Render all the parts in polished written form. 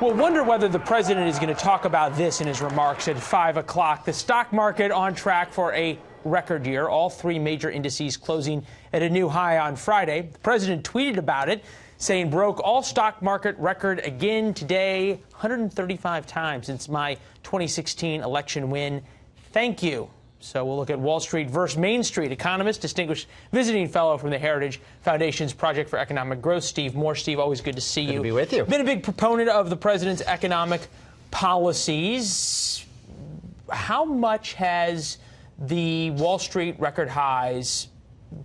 We'll wonder whether the president is going to talk about this in his remarks at 5 o'clock. The stock market on track for a record year. All three major indices closing at a new high on Friday. The president tweeted about it, saying broke all stock market record again today, 135 times since my 2016 election win. Thank you. So we'll look at Wall Street versus Main Street. Economist, distinguished visiting fellow from the Heritage Foundation's Project for Economic Growth, Steve Moore. Steve, always good to see you. Good to be with you. Been a big proponent of the president's economic policies. How much has the Wall Street record highs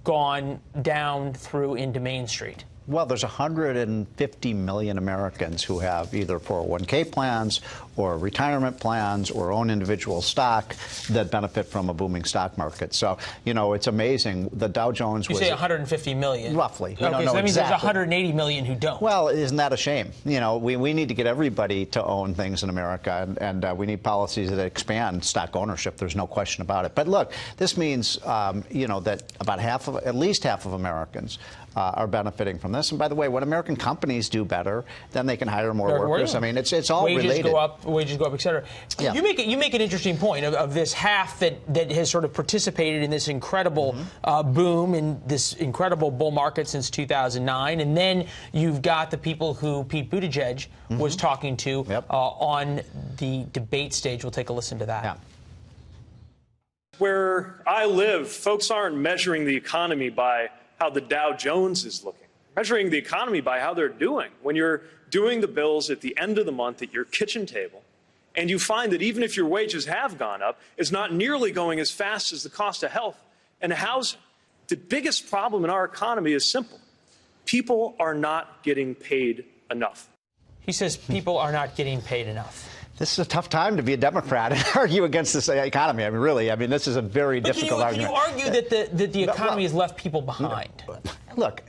gone down through into Main Street? Well, there's 150 million Americans who have either 401k plans or retirement plans or own individual stock that benefit from a booming stock market. So, you know, it's amazing. The Dow Jones was... You say 150 million? Roughly. Okay, so that means there's 180 million who don't. Well, isn't that a shame? You know, we need to get everybody to own things in America, and we need policies that expand stock ownership. There's no question about it. But look, this means, you know, that about at least half of Americans are benefiting from this. And by the way, when American companies do better, then they can hire more workers. I mean, it's all related. Wages go up, et cetera. Yeah. You make an interesting point of this half that has sort of participated in this incredible boom in this incredible bull market since 2009, and then you've got the people who Pete Buttigieg was talking to on the debate stage. We'll take a listen to that. Yeah. Where I live, folks aren't measuring the economy by how the Dow Jones is looking, measuring the economy by how they're doing. When you're doing the bills at the end of the month at your kitchen table, and you find that even if your wages have gone up, it's not nearly going as fast as the cost of health and housing. The biggest problem in our economy is simple. People are not getting paid enough. He says people are not getting paid enough. This is a tough time to be a Democrat and argue against this economy. I mean, really, I mean, this is a very difficult argument. Can you argue that the economy has left people behind? Look,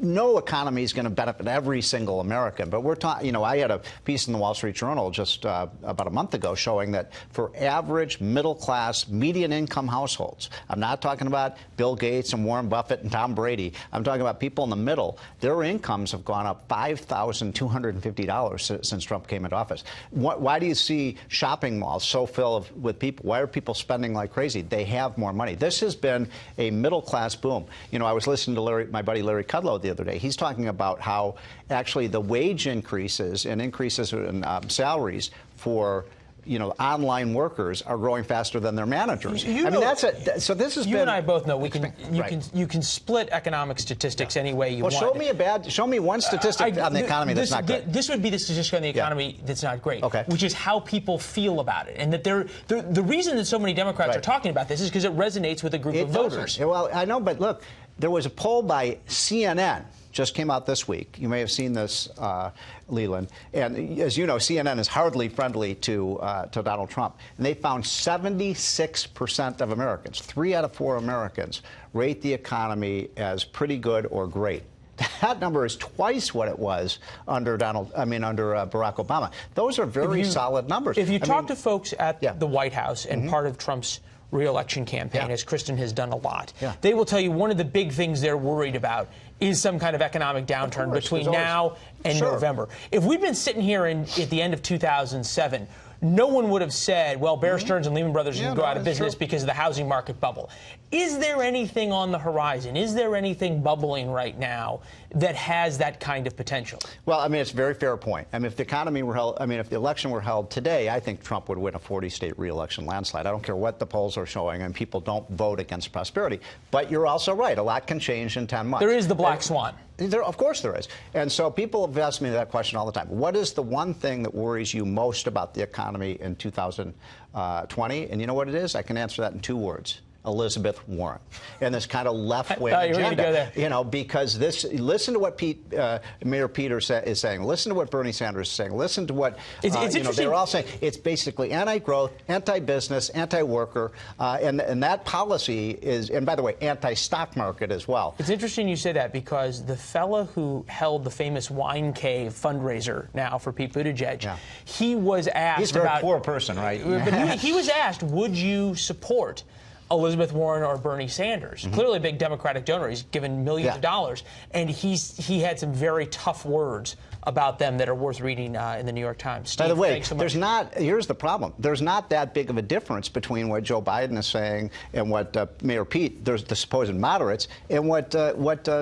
no economy is going to benefit every single American, but we're talking, you know, I had a piece in the Wall Street Journal just about a month ago showing that for average middle-class, median-income households, I'm not talking about Bill Gates and Warren Buffett and Tom Brady, I'm talking about people in the middle, their incomes have gone up $5,250 since Trump came into office. Why do you see shopping malls so filled with people? Why are people spending like crazy? They have more money. This has been a middle-class boom. You know, I was listening to my buddy Larry Kudlow the other day. He's talking about how actually the wage increases and increases in salaries for, you know, online workers are growing faster than their managers. I mean, that's it. So this has been. You and I both know you can split economic statistics any way you want. Well, show me one statistic on the economy that's not good. This would be the statistic on the economy that's not great. Okay. Which is how people feel about it, and that the reason that so many Democrats are talking about this is because it resonates with a group of voters. Well, I know, but look, there was a poll by CNN. Just came out this week. You may have seen this, Leland. And as you know, CNN is hardly friendly to Donald Trump. And they found 76% of Americans, 3 out of 4 Americans, rate the economy as pretty good or great. That number is twice what it was under Barack Obama. Those are very solid numbers. If you talk to folks at the White House and part of Trump's re-election campaign, as Kristen has done a lot, they will tell you one of the big things they're worried about is some kind of economic downturn between now and November. If we'd been sitting here at the end of 2007, no one would have said, well, Bear Stearns and Lehman Brothers can go out of business because of the housing market bubble. Is there anything on the horizon? Is there anything bubbling right now that has that kind of potential? Well, I mean, it's a very fair point. I mean, if the economy were held, I mean, if the election were held today, I think Trump would win a 40-state re-election landslide. I don't care what the polls are showing, and people don't vote against prosperity. But you're also right. A lot can change in 10 months. There is the black swan. Of course there is. And so people have asked me that question all the time. What is the one thing that worries you most about the economy in 2020? And you know what it is? I can answer that in 2 words. Elizabeth Warren and this kind of left-wing agenda, you know, because listen to what Mayor Peter is saying, listen to what Bernie Sanders is saying, listen to what they're all saying. It's basically anti-growth, anti-business, anti-worker, and that policy is, and by the way, anti-stock market as well. It's interesting you say that because the fella who held the famous wine cave fundraiser now for Pete Buttigieg, he was asked he's a very poor person, right? But he was asked, would you support Elizabeth Warren or Bernie Sanders. Clearly a big Democratic donor. He's given millions of dollars, and he had some very tough words about them that are worth reading in the New York Times. Steve, by the way, thanks so much. here's the problem. There's not that big of a difference between what Joe Biden is saying and what Mayor Pete, there's the supposed moderates, and what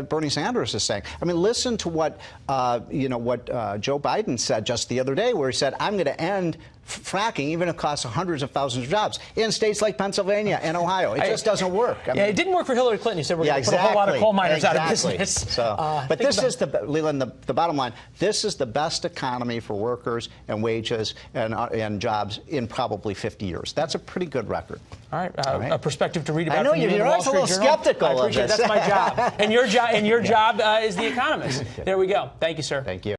Bernie Sanders is saying. I mean, listen to what Joe Biden said just the other day, where he said, I'm going to end fracking, even if it costs hundreds of thousands of jobs in states like Pennsylvania and Ohio. It just doesn't work. I mean, it didn't work for Hillary Clinton. You said we're going to put a whole lot of coal miners out of business. So, but this is Leland, the bottom line. This is the best economy for workers and wages and jobs in probably 50 years. That's a pretty good record. All right, a perspective to read about. I know you're always a little skeptical of this. That's my job, and your job is The Economist. There we go. Thank you, sir. Thank you.